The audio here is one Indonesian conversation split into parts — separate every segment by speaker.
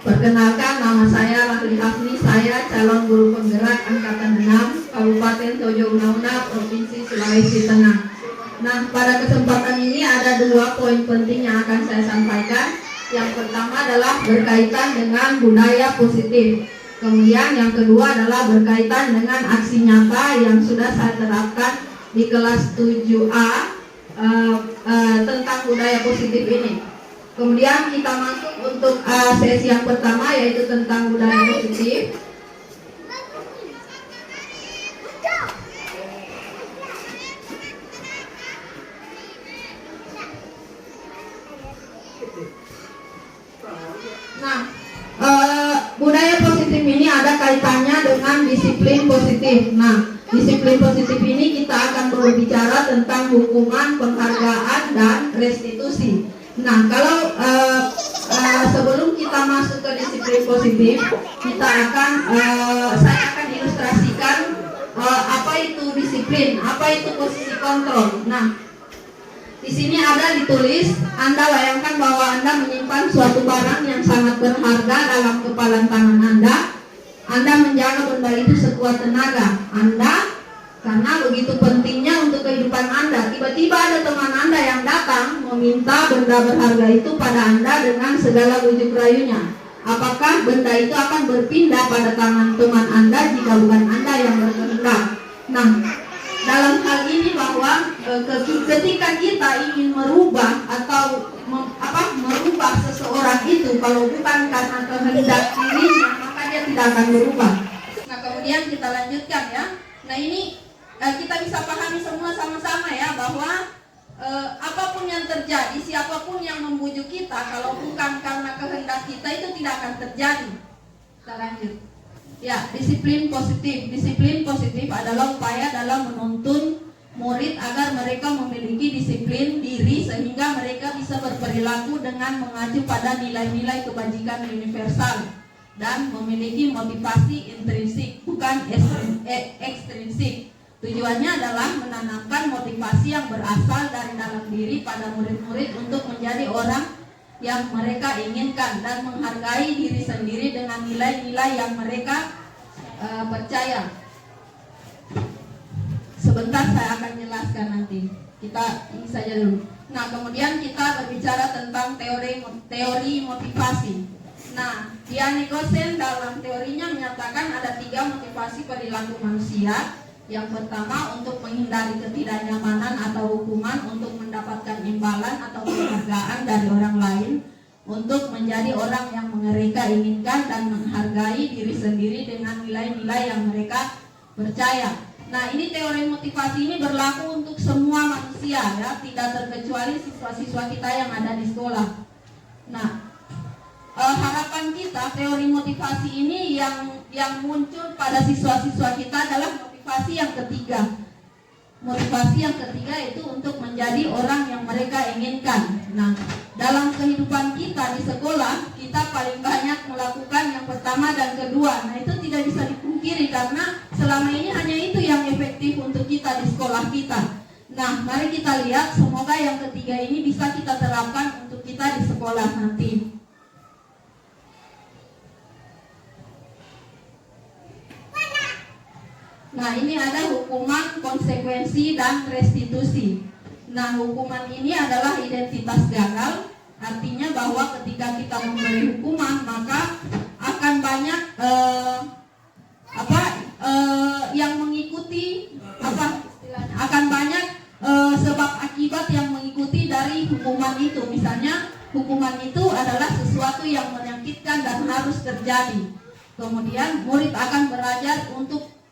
Speaker 1: Perkenalkan, nama saya Rahli Hafni, saya calon guru penggerak angkatan 6 Kabupaten Tojo Una-Una, Provinsi Sulawesi Tengah. Nah, pada kesempatan ini ada 2 poin penting yang akan saya sampaikan. Yang pertama adalah berkaitan dengan budaya positif. Kemudian yang kedua adalah berkaitan dengan aksi nyata yang sudah saya terapkan di kelas 7A tentang budaya positif ini. Kemudian kita masuk untuk sesi yang pertama, yaitu tentang budaya positif. Nah, budaya positif ini ada kaitannya dengan disiplin positif. Nah, disiplin positif ini kita akan berbicara tentang hukuman, penghargaan, dan restitusi. Nah, kalau sebelum kita masuk ke disiplin positif, saya akan ilustrasikan apa itu disiplin, apa itu posisi kontrol. Nah, di sini ada ditulis, Anda bayangkan bahwa Anda menyimpan suatu barang yang sangat berharga dalam kepalan tangan Anda menjaga benda itu sekuat tenaga Anda, karena begitu pentingnya untuk kehidupan Anda. Tiba-tiba ada teman Anda yang datang meminta benda berharga itu pada Anda dengan segala bujuk rayunya. Apakah benda itu akan berpindah pada tangan teman Anda jika bukan Anda yang berkehendak? Nah, dalam hal ini bahwa ketika kita ingin merubah atau merubah seseorang itu, kalau bukan karena kehendak dirinya, maka dia tidak akan berubah. Nah, kemudian kita lanjutkan ya. Nah, ini kita bisa pahami semua sama-sama ya, bahwa apapun yang terjadi, siapapun yang membujuk kita, kalau bukan karena kehendak kita, itu tidak akan terjadi. Kita lanjut. Ya, disiplin positif. Disiplin positif adalah upaya dalam menuntun murid agar mereka memiliki disiplin diri sehingga mereka bisa berperilaku dengan mengacu pada nilai-nilai kebajikan universal dan memiliki motivasi intrinsik, bukan ekstrinsik. Tujuannya adalah menanamkan motivasi yang berasal dari dalam diri pada murid-murid untuk menjadi orang yang mereka inginkan dan menghargai diri sendiri dengan nilai-nilai yang mereka percaya. Sebentar saya akan jelaskan nanti. Kita ini saja dulu. Nah, kemudian kita berbicara tentang teori motivasi. Nah, Diane Gosen dalam teorinya menyatakan ada 3 motivasi perilaku manusia. Yang pertama, untuk menghindari ketidaknyamanan atau hukuman, untuk mendapatkan imbalan atau penghargaan dari orang lain, untuk menjadi orang yang mereka inginkan dan menghargai diri sendiri dengan nilai-nilai yang mereka percaya. Nah, ini teori motivasi ini berlaku untuk semua manusia ya, tidak terkecuali siswa-siswa kita yang ada di sekolah. Nah, harapan kita teori motivasi ini yang muncul pada siswa-siswa kita adalah motivasi yang ketiga. Motivasi yang ketiga itu untuk menjadi orang yang mereka inginkan. Nah, dalam kehidupan kita di sekolah, kita paling banyak melakukan yang pertama dan kedua. Nah, itu tidak bisa dipungkiri karena selama ini hanya itu yang efektif untuk kita di sekolah kita. Nah, mari kita lihat, semoga yang ketiga ini bisa kita terapkan untuk kita di sekolah nanti. Nah, ini ada hukuman, konsekuensi, dan restitusi. Nah, hukuman ini adalah identitas gagal. Artinya bahwa ketika kita memberi hukuman, maka akan banyak yang mengikuti akan banyak sebab akibat yang mengikuti dari hukuman itu. Misalnya, hukuman itu adalah sesuatu yang menyakitkan dan harus terjadi. Kemudian murid akan belajar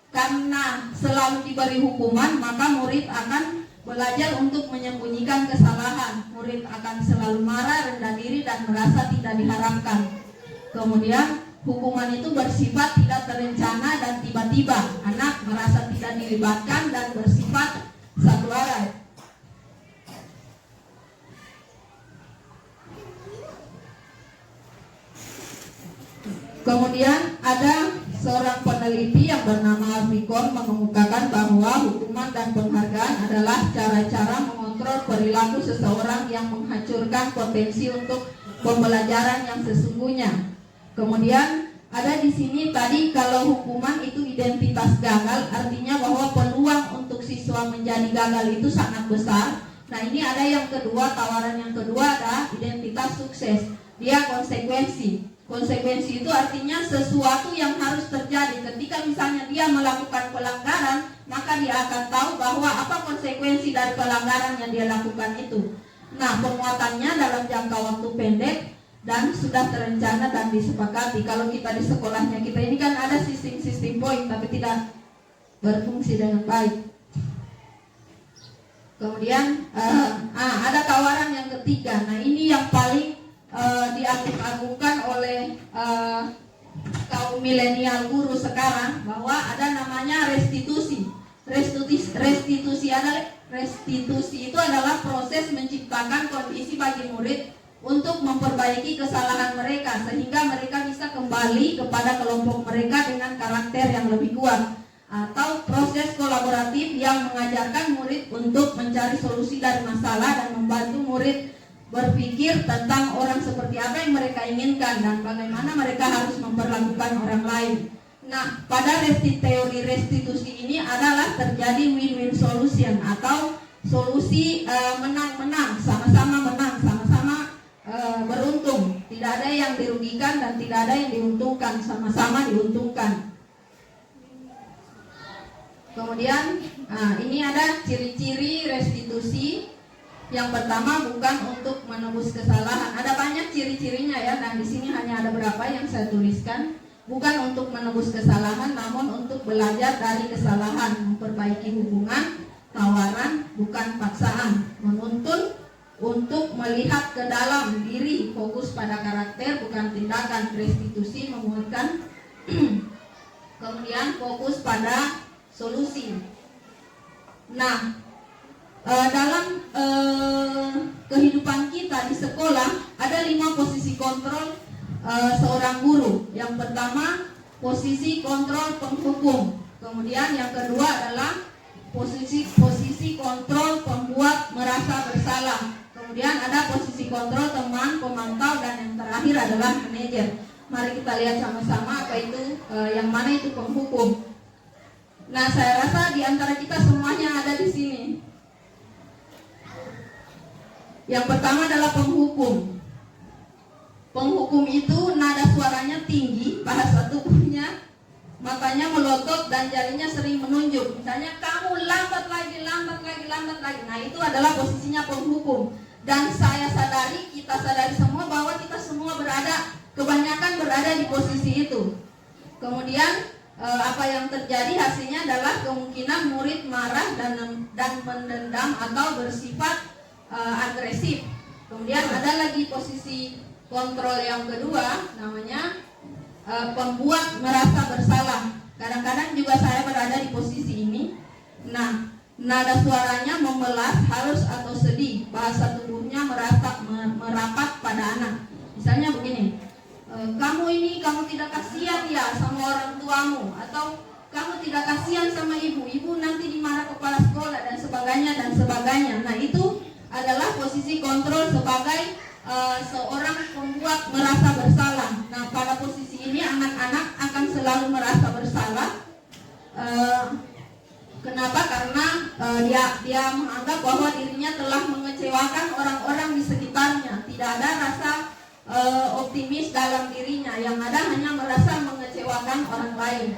Speaker 1: karena selalu diberi hukuman, maka murid akan belajar untuk menyembunyikan kesalahan. Murid akan selalu marah, rendah diri, dan merasa tidak diharapkan. Kemudian hukuman itu bersifat tidak terencana dan tiba-tiba. Anak merasa tidak dilibatkan dan bersifat satu arah. Kemudian ada seorang peneliti yang bernama Vicor mengemukakan bahwa hukuman dan penghargaan adalah cara-cara mengontrol mengontrol perilaku seseorang yang menghancurkan potensi untuk pembelajaran yang sesungguhnya. Kemudian ada di sini tadi kalau hukuman itu identitas gagal, artinya bahwa peluang untuk siswa menjadi gagal itu sangat besar. Nah ini ada yang kedua, tawaran yang kedua ada identitas sukses. Dia konsekuensi. Konsekuensi itu artinya sesuatu yang harus terjadi. Ketika misalnya dia melakukan pelanggaran, maka dia akan tahu bahwa apa konsekuensi dari pelanggaran yang dia lakukan itu. Nah, penguatannya dalam jangka waktu pendek dan sudah terencana dan disepakati. Kalau kita di sekolahnya kita ini kan ada sistem poin tapi tidak berfungsi dengan baik. Kemudian ada tawaran yang ketiga. Nah, ini yang paling diagung-agungkan oleh kaum milenial guru sekarang, bahwa ada namanya restitusi. Restitusi itu adalah proses menciptakan kondisi bagi murid untuk memperbaiki kesalahan mereka sehingga mereka bisa kembali kepada kelompok mereka dengan karakter yang lebih kuat, atau proses kolaboratif yang mengajarkan murid untuk mencari solusi dari masalah dan membantu murid berpikir tentang orang seperti apa yang mereka inginkan dan bagaimana mereka harus memperlakukan orang lain. Nah, pada teori restitusi ini adalah terjadi win-win solution atau solusi menang-menang, sama-sama menang, sama-sama beruntung. Tidak ada yang dirugikan dan tidak ada yang diuntungkan, sama-sama diuntungkan. Kemudian ini ada ciri-ciri restitusi. Yang pertama, bukan untuk menebus kesalahan. Ada banyak ciri-cirinya ya, dan di sini hanya ada beberapa yang saya tuliskan. Bukan untuk menebus kesalahan, namun untuk belajar dari kesalahan, memperbaiki hubungan, tawaran, bukan paksaan, menuntun untuk melihat ke dalam diri, fokus pada karakter, bukan tindakan. Restitusi menguatkan kemudian fokus pada solusi. Nah, dalam kehidupan kita di sekolah ada 5 posisi kontrol seorang guru. Yang pertama, posisi kontrol penghukum. Kemudian yang kedua adalah posisi kontrol pembuat merasa bersalah. Kemudian ada posisi kontrol teman, pemantau, dan yang terakhir adalah manajer. Mari kita lihat sama-sama apa itu yang mana itu penghukum. Nah, saya rasa di antara kita semuanya ada di sini. Yang pertama adalah penghukum. Penghukum itu nada suaranya tinggi, bahasa tubuhnya, matanya melotot dan jarinya sering menunjuk. Misalnya, kamu lambat lagi. Nah, itu adalah posisinya penghukum. Dan saya sadari, kita sadari semua bahwa kita semua kebanyakan berada di posisi itu. Kemudian apa yang terjadi hasilnya adalah kemungkinan murid marah dan mendendam atau bersifat agresif. Kemudian ada lagi posisi kontrol yang kedua, namanya pembuat merasa bersalah. Kadang-kadang juga saya berada di posisi ini. Nah, nada suaranya memelas, halus atau sedih. Bahasa tubuhnya merapat pada anak. Misalnya begini, kamu tidak kasihan ya sama orang tuamu, atau kamu tidak kasihan sama ibu nanti dimarah kepala sekolah dan sebagainya. Nah, itu adalah posisi kontrol sebagai seorang pembuat merasa bersalah. Nah, pada posisi ini anak-anak akan selalu merasa bersalah. Kenapa? Karena dia menganggap bahwa dirinya telah mengecewakan orang-orang di sekitarnya. Tidak ada rasa optimis dalam dirinya. Yang ada hanya merasa mengecewakan orang lain.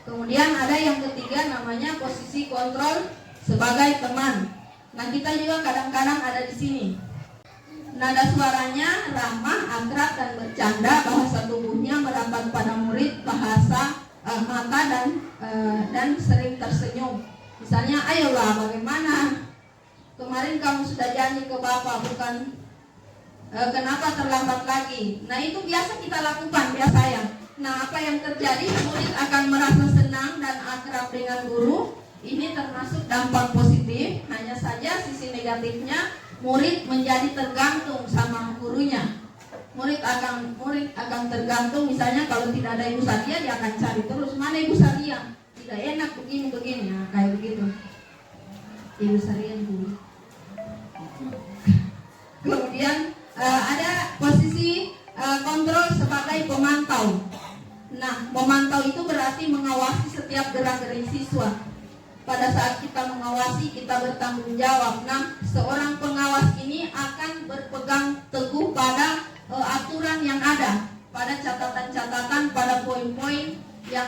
Speaker 1: Kemudian ada yang ketiga, namanya posisi kontrol sebagai teman. Nah, kita juga kadang-kadang ada di sini. Nada suaranya ramah, akrab, dan bercanda. Bahasa tubuhnya merapat pada murid, bahasa mata dan sering tersenyum. Misalnya, ayolah, bagaimana? Kemarin kamu sudah janji ke Bapak, bukan kenapa terlambat lagi? Nah, itu biasa kita lakukan, biasa ya. Nah, apa yang terjadi? Murid akan merasa senang dan akrab dengan guru. Ini termasuk dampak positif. Hanya saja sisi negatifnya, murid menjadi tergantung sama gurunya. Murid akan tergantung. Misalnya kalau tidak ada Ibu Sadia, dia akan cari terus, mana Ibu Sadia? Tidak enak begini. Nah, kayak begitu. Ibu Sadia dulu. Kemudian ada posisi kontrol sebagai pemantau. Nah, memantau itu berarti mengawasi setiap gerak-gerik siswa. Pada saat kita mengawasi, kita bertanggung jawab. Nah, seorang pengawas ini akan berpegang teguh pada aturan yang ada, pada catatan-catatan, pada poin-poin yang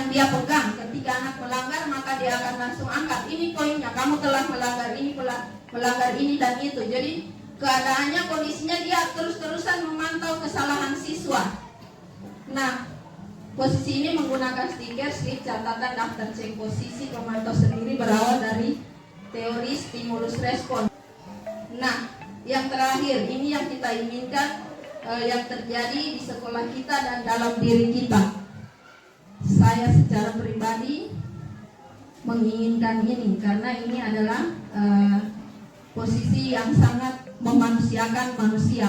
Speaker 1: dia pegang. Ketika anak melanggar, maka dia akan langsung angkat, ini poinnya, kamu telah melanggar ini dan itu. Jadi keadaannya, kondisinya dia terus-terusan memantau kesalahan siswa. Nah, posisi ini menggunakan stiker, slip, catatan, daftar cek posisi. Pemantau sendiri berawal dari teori stimulus respon. Nah, yang terakhir ini yang kita inginkan yang terjadi di sekolah kita dan dalam diri kita. Saya secara pribadi menginginkan ini karena ini adalah posisi yang sangat memanusiakan manusia.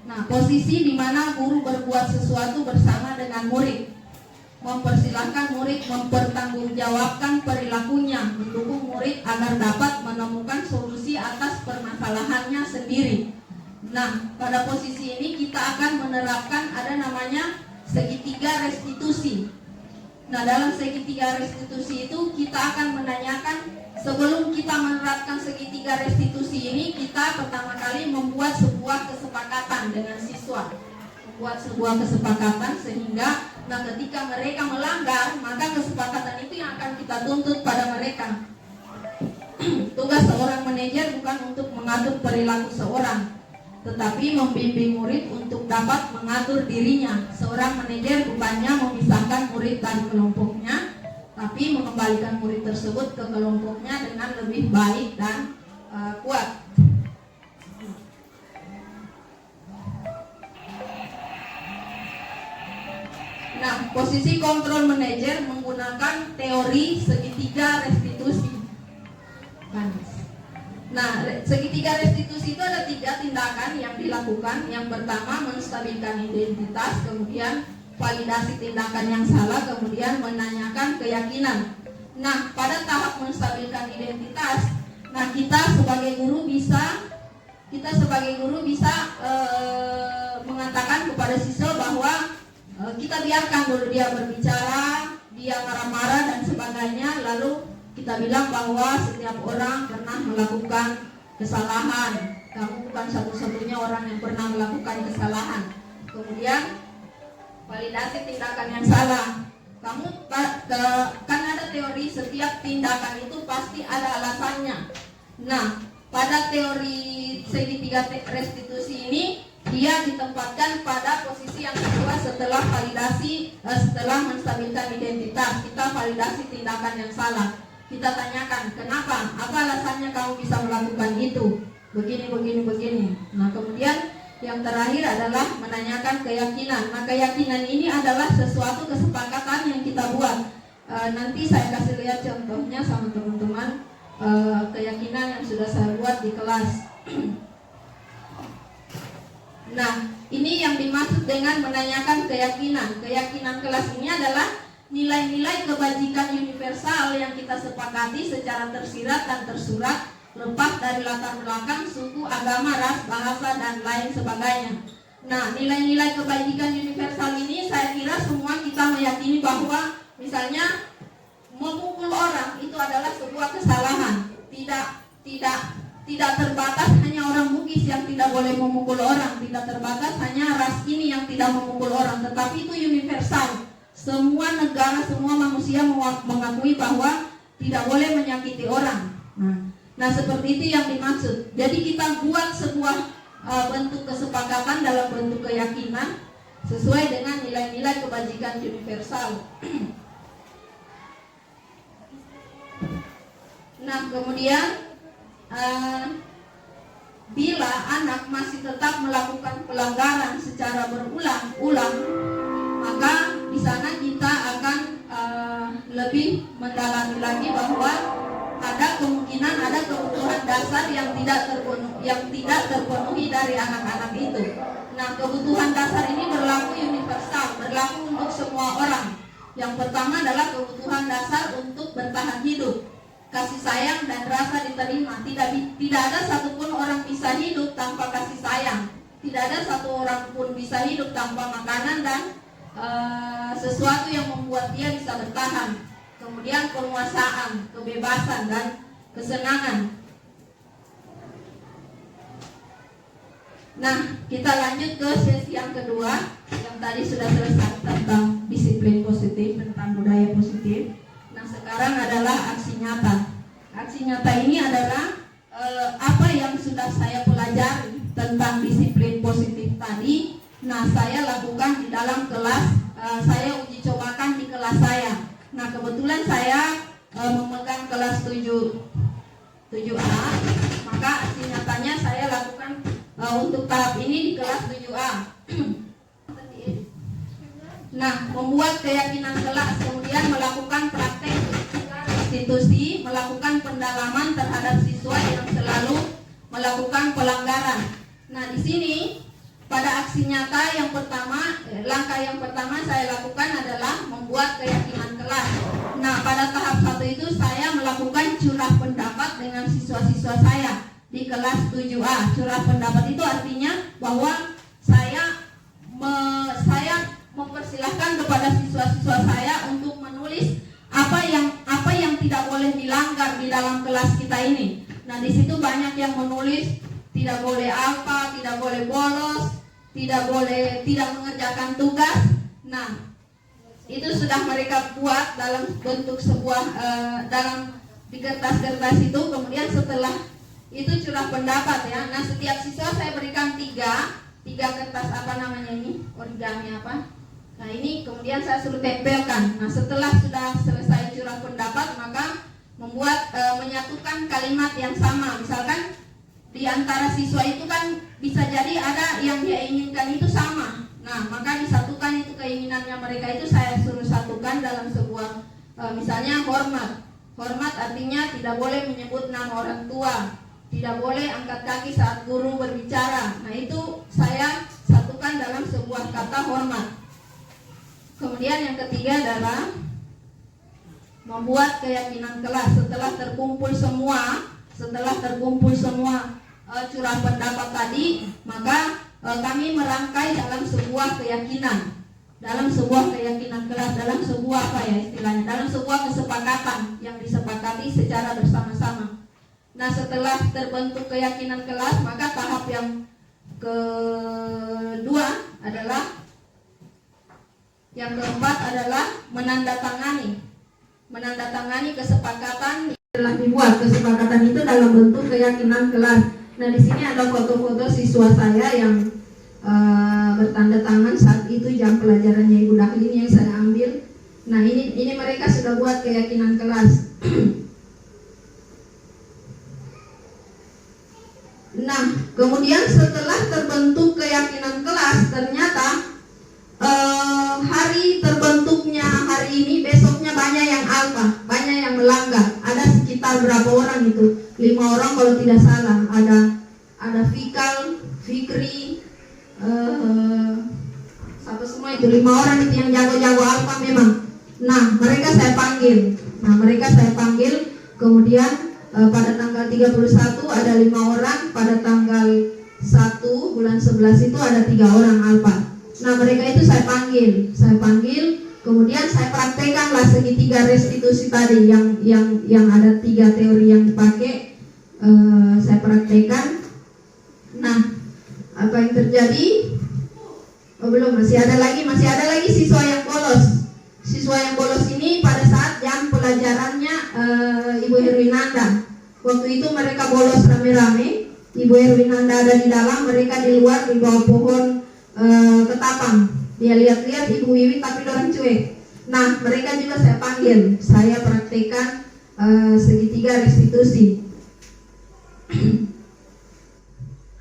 Speaker 1: Nah, posisi di mana guru berbuat sesuatu bersama dengan murid, mempersilahkan murid mempertanggungjawabkan perilakunya, mendukung murid agar dapat menemukan solusi atas permasalahannya sendiri. Nah, pada posisi ini kita akan menerapkan ada namanya segitiga restitusi. Nah, dalam segitiga restitusi itu kita akan menanyakan, sebelum kita menerapkan segitiga restitusi ini, kita pertama kali membuat sebuah kesepakatan dengan siswa. Membuat sebuah kesepakatan sehingga ketika mereka melanggar, maka kesepakatan itu yang akan kita tuntut pada mereka. Tugas seorang manajer bukan untuk mengatur perilaku seorang, tetapi membimbing murid untuk dapat mengatur dirinya. Seorang manajer bukannya memisahkan murid dari kelompoknya, tapi mengembalikan murid tersebut ke kelompoknya dengan lebih baik dan kuat. Nah, posisi kontrol manajer menggunakan teori segitiga restitusi. Nah, segitiga restitusi itu ada 3 tindakan yang dilakukan. Yang pertama, menstabilkan identitas, kemudian validasi tindakan yang salah, kemudian menanyakan keyakinan. Nah, pada tahap menstabilkan identitas, nah kita sebagai guru bisa mengatakan kepada siswa bahwa kita biarkan dulu dia berbicara, dia marah-marah dan sebagainya, lalu kita bilang bahwa setiap orang pernah melakukan kesalahan. Kamu bukan satu-satunya orang yang pernah melakukan kesalahan. Kemudian validasi tindakan yang salah. Kamu kan ada teori setiap tindakan itu pasti ada alasannya. Nah, pada teori segitiga restitusi ini dia ditempatkan pada posisi yang kedua setelah validasi, setelah menstabilkan identitas. Kita validasi tindakan yang salah. Kita tanyakan, kenapa? Apa alasannya kamu bisa melakukan itu? Begini. Nah, kemudian yang terakhir adalah menanyakan keyakinan. Nah, keyakinan ini adalah sesuatu kesepakatan yang kita buat. Nanti saya kasih lihat contohnya sama teman-teman, keyakinan yang sudah saya buat di kelas. Nah, ini yang dimaksud dengan menanyakan keyakinan. Keyakinan kelas ini adalah nilai-nilai kebajikan universal yang kita sepakati secara tersirat dan tersurat, lepas dari latar belakang, suku, agama, ras, bahasa, dan lain sebagainya. Nah, nilai-nilai kebajikan universal ini saya kira semua kita meyakini bahwa misalnya memukul orang itu adalah sebuah kesalahan. Tidak terbatas hanya orang Bugis yang tidak boleh memukul orang, tidak terbatas hanya ras ini yang tidak memukul orang, tetapi itu universal. Semua negara, semua manusia mengakui bahwa tidak boleh menyakiti orang. Nah, seperti itu yang dimaksud. Jadi kita buat sebuah bentuk kesepakatan dalam bentuk keyakinan sesuai dengan nilai-nilai kebajikan universal. Nah, kemudian bila anak masih tetap melakukan pelanggaran secara berulang-ulang, maka di sana kita akan lebih mendalami lagi bahwa ada kemungkinan ada kebutuhan dasar yang tidak terpenuhi dari anak-anak itu. Nah, kebutuhan dasar ini berlaku universal, berlaku untuk semua orang. Yang pertama adalah kebutuhan dasar untuk bertahan hidup. kasih sayang dan rasa diterima. Tidak ada satupun orang bisa hidup tanpa kasih sayang. Tidak ada satu orang pun bisa hidup tanpa makanan dan sesuatu yang membuat dia bisa bertahan. Kemudian penguasaan, kebebasan dan kesenangan. Nah, kita lanjut ke sesi yang kedua, yang tadi sudah selesai tentang disiplin positif, tentang budaya positif. Nah, sekarang adalah aksi nyata. Aksi nyata ini adalah apa yang sudah saya pelajari tentang disiplin positif tadi. Nah, saya lakukan di dalam kelas, saya uji cobakan di kelas saya. Nah, kebetulan saya memegang kelas 7A, maka aksi nyatanya saya lakukan untuk tahap ini di kelas 7A. Nah, membuat keyakinan kelas, kemudian melakukan praktek institusi, melakukan pendalaman terhadap siswa yang selalu melakukan pelanggaran. Nah, di sini pada aksi nyata yang pertama, langkah yang pertama saya lakukan adalah membuat keyakinan kelas. Nah, pada tahap 1 itu saya melakukan curah pendapat dengan siswa-siswa saya di kelas 7A. Curah pendapat itu artinya bahwa saya mempersilahkan kepada siswa-siswa saya untuk menulis apa yang tidak boleh dilanggar di dalam kelas kita ini. Nah, di situ banyak yang menulis tidak boleh apa, tidak boleh bolos, tidak mengerjakan tugas. Nah, itu sudah mereka buat dalam bentuk sebuah di kertas-kertas itu. Kemudian setelah itu curah pendapat ya. Nah, setiap siswa saya berikan tiga kertas origami apa. Nah, ini kemudian saya suruh tempelkan. Nah, setelah sudah selesai curah pendapat, maka membuat menyatukan kalimat yang sama. Misalkan di antara siswa itu kan bisa jadi ada yang dia inginkan itu sama. Nah, maka disatukan itu keinginannya mereka itu saya suruh satukan dalam sebuah misalnya hormat. Hormat artinya tidak boleh menyebut nama orang tua, tidak boleh angkat kaki saat guru berbicara. Nah, itu saya satukan dalam sebuah kata hormat. Kemudian yang ketiga adalah membuat keyakinan kelas. Setelah terkumpul semua curah pendapat tadi, maka kami merangkai dalam sebuah keyakinan. Dalam sebuah keyakinan kelas, dalam sebuah dalam sebuah kesepakatan yang disepakati secara bersama-sama. Nah, setelah terbentuk keyakinan kelas, maka tahap yang keempat adalah menandatangani kesepakatan yang telah dibuat. Kesepakatan itu dalam bentuk keyakinan kelas. Nah, di sini ada foto-foto siswa saya yang bertanda tangan saat itu jam pelajarannya Ibu Dahlin yang saya ambil. Nah, ini mereka sudah buat keyakinan kelas. Nah, kemudian setelah terbentuk keyakinan kelas, ternyata hari terbentuknya hari ini, besoknya banyak yang alfa, banyak yang melanggar. Ada sekitar berapa orang itu? 5 orang kalau tidak salah. Ada Fikal, Fikri, satu semua itu 5 orang itu yang jago-jago alfa memang. Nah, mereka saya panggil. Kemudian pada tanggal 31 ada 5 orang, pada tanggal 1 bulan 11 itu ada 3 orang alfa. Nah, mereka itu saya panggil, kemudian saya praktekkanlah segitiga restitusi tadi yang ada 3 teori yang dipakai, saya praktekkan. Nah, apa yang terjadi? Masih ada lagi siswa yang bolos. Siswa yang bolos ini pada saat jam pelajarannya Ibu Herwinanda. Waktu itu mereka bolos rame-rame. Ibu Herwinanda ada di dalam, mereka di luar di bawah pohon ketapang. Dia lihat-lihat Ibu Wiwi tapi orang cuek. Nah, mereka juga saya panggil, saya praktekkan segitiga restitusi.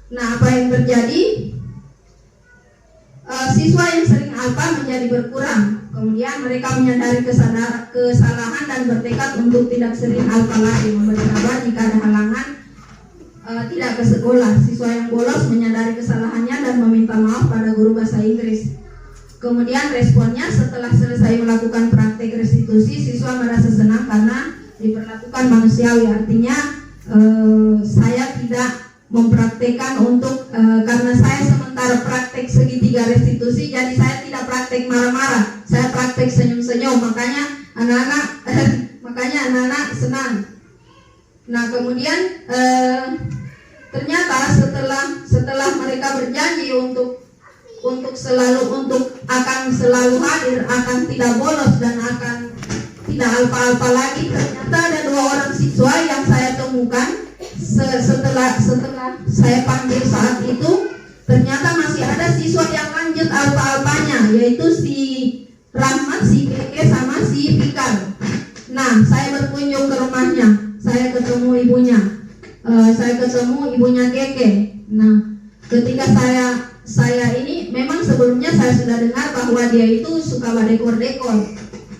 Speaker 1: Nah, apa yang terjadi? Siswa yang sering alfa menjadi berkurang. Kemudian mereka menyadari kesalahan dan bertekad untuk tidak sering alfa lagi, memberi kabar jika ada halangan tidak ke sekolah. Siswa yang bolos menyadari kesalahannya dan meminta maaf pada guru bahasa Inggris. Kemudian responnya setelah selesai melakukan praktek restitusi, siswa merasa senang karena diperlakukan manusiawi. Artinya saya tidak mempraktekkan untuk karena saya sementara praktek segitiga restitusi, jadi saya tidak praktek marah-marah, saya praktek senyum-senyum, makanya anak-anak senang. Nah kemudian ternyata setelah mereka berjanji untuk akan selalu hadir, akan tidak bolos dan akan tidak alpa-alpa lagi, ternyata ada 2 orang siswa yang saya temukan setelah saya panggil saat itu, ternyata masih ada siswa yang lanjut alpa-alpanya, yaitu si Rahmat, si Keke, sama si Fikar. Nah, saya berkunjung ke rumahnya, saya ketemu ibunya, Keke. Nah, ketika saya ini memang sebelumnya saya sudah dengar bahwa dia itu suka dekor-dekor,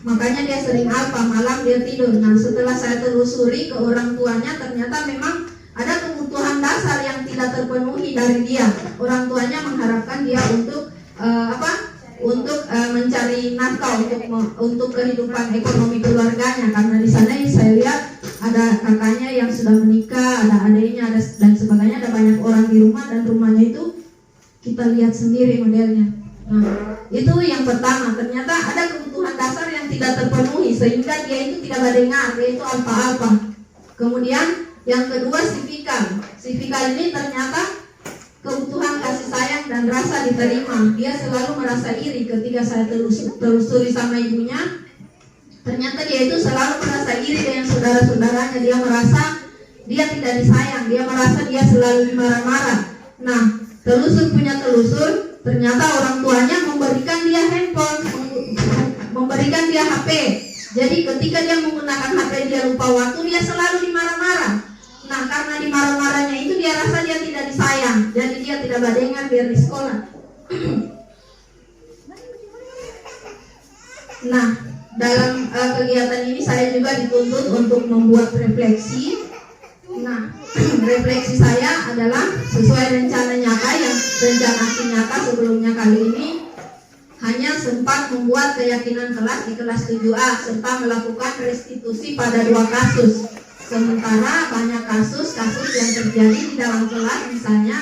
Speaker 1: makanya dia sering alpa, malam dia tidur. Nah, setelah saya telusuri ke orang tuanya, ternyata memang ada kebutuhan dasar yang tidak terpenuhi dari dia. Orang tuanya mengharapkan dia untuk mencari nafkah untuk kehidupan ekonomi keluarganya, karena di sana saya lihat ada kakaknya yang sudah menikah, ada adiknya, dan sebagainya, ada banyak orang di rumah, dan rumahnya itu kita lihat sendiri modelnya. Nah, itu yang pertama, ternyata ada kebutuhan dasar yang tidak terpenuhi sehingga dia itu tidak dengar, dia itu alpa-alpa. Kemudian yang kedua si Fikar ini ternyata kebutuhan kasih sayang dan rasa diterima. Dia selalu merasa iri ketika saya telusuri sama ibunya. Ternyata dia itu selalu merasa iri dengan saudara-saudaranya. Dia merasa dia tidak disayang, dia merasa dia selalu marah-marah. Nah, telusur, ternyata orang tuanya memberikan dia handphone, memberikan dia HP. Jadi ketika dia menggunakan HP dia lupa waktu, dia selalu dimarah-marah. Nah, karena dimarah-marahnya itu dia rasa dia tidak disayang, jadi dia tidak badengan biar di sekolah. Nah, dalam kegiatan ini saya juga dituntut untuk membuat refleksi. Nah, refleksi saya adalah sesuai rencana aksi nyata sebelumnya kali ini hanya sempat membuat keyakinan kelas di kelas 7A serta melakukan restitusi pada 2 kasus. Sementara banyak kasus yang terjadi di dalam kelas, misalnya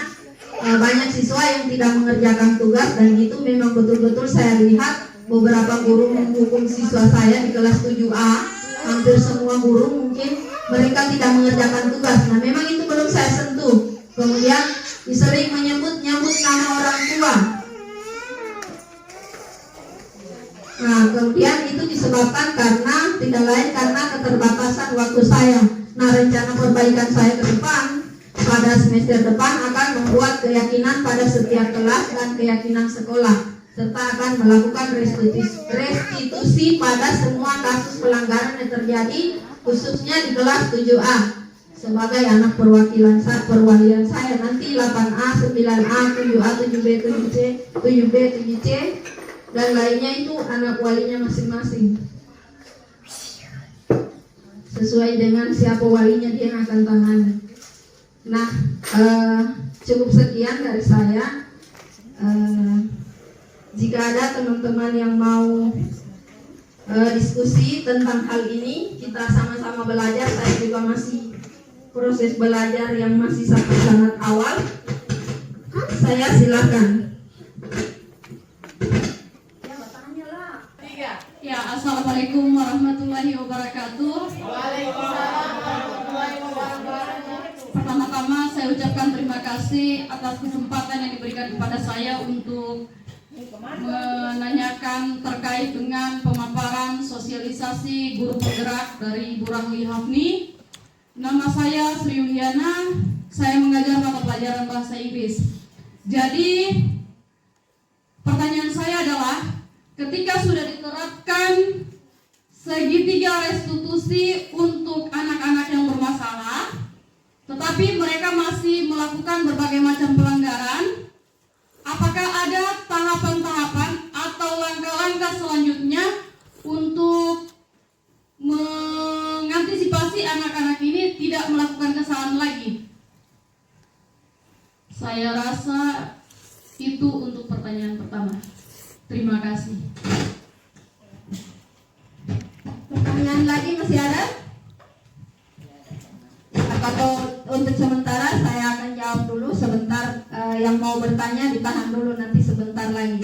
Speaker 1: banyak siswa yang tidak mengerjakan tugas, dan itu memang betul-betul saya lihat beberapa guru menghukum siswa saya di kelas 7A. Hampir semua guru mungkin mereka tidak mengerjakan tugas. Nah, memang itu belum saya sentuh. Kemudian sering menyebut nama orang tua. Nah, kemudian itu disebabkan tidak lain karena keterbatasan waktu saya. Nah, rencana perbaikan saya ke depan pada semester depan akan membuat keyakinan pada setiap kelas dan keyakinan sekolah, serta akan melakukan restitusi pada semua kasus pelanggaran yang terjadi, khususnya di kelas 7A sebagai anak perwalian saya nanti 8A, 9A, 7A, 7B, 7C, 7B, 7C dan lainnya itu anak walinya masing-masing. Sesuai dengan siapa walinya dia yang akan tangani. Nah, cukup sekian dari saya. Jika ada teman-teman yang mau diskusi tentang hal ini, kita sama-sama belajar. Saya juga masih proses belajar yang masih sangat awal. Saya silakan.
Speaker 2: Ya, assalamualaikum warahmatullahi wabarakatuh.
Speaker 3: Waalaikumsalam warahmatullahi wabarakatuh.
Speaker 2: Pertama-tama saya ucapkan terima kasih atas kesempatan yang diberikan kepada saya untuk menanyakan terkait dengan pemaparan sosialisasi guru penggerak dari Ibu Rahli Hafni. Nama saya Sri Yuliana, saya mengajar mata pelajaran bahasa Inggris. Jadi pertanyaan saya adalah, ketika sudah diterapkan segitiga restitusi untuk anak-anak yang bermasalah, tetapi mereka masih melakukan berbagai macam pelanggaran, apakah ada tahapan-tahapan atau langkah-langkah selanjutnya untuk mengantisipasi anak-anak ini tidak melakukan kesalahan lagi? Saya rasa itu untuk pertanyaan pertama. Terima kasih.
Speaker 1: Pertanyaan lagi masih ada? yang mau bertanya ditahan dulu, nanti sebentar lagi.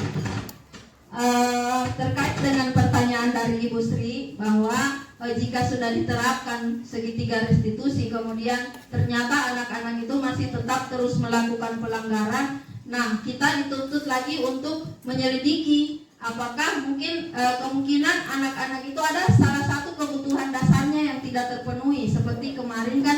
Speaker 1: Terkait dengan pertanyaan dari Ibu Sri bahwa jika sudah diterapkan segitiga restitusi kemudian ternyata anak-anak itu masih tetap terus melakukan pelanggaran, nah kita dituntut lagi untuk menyelidiki apakah mungkin kemungkinan anak-anak itu ada salah satu kebutuhan dasarnya yang tidak terpenuhi. Seperti kemarin kan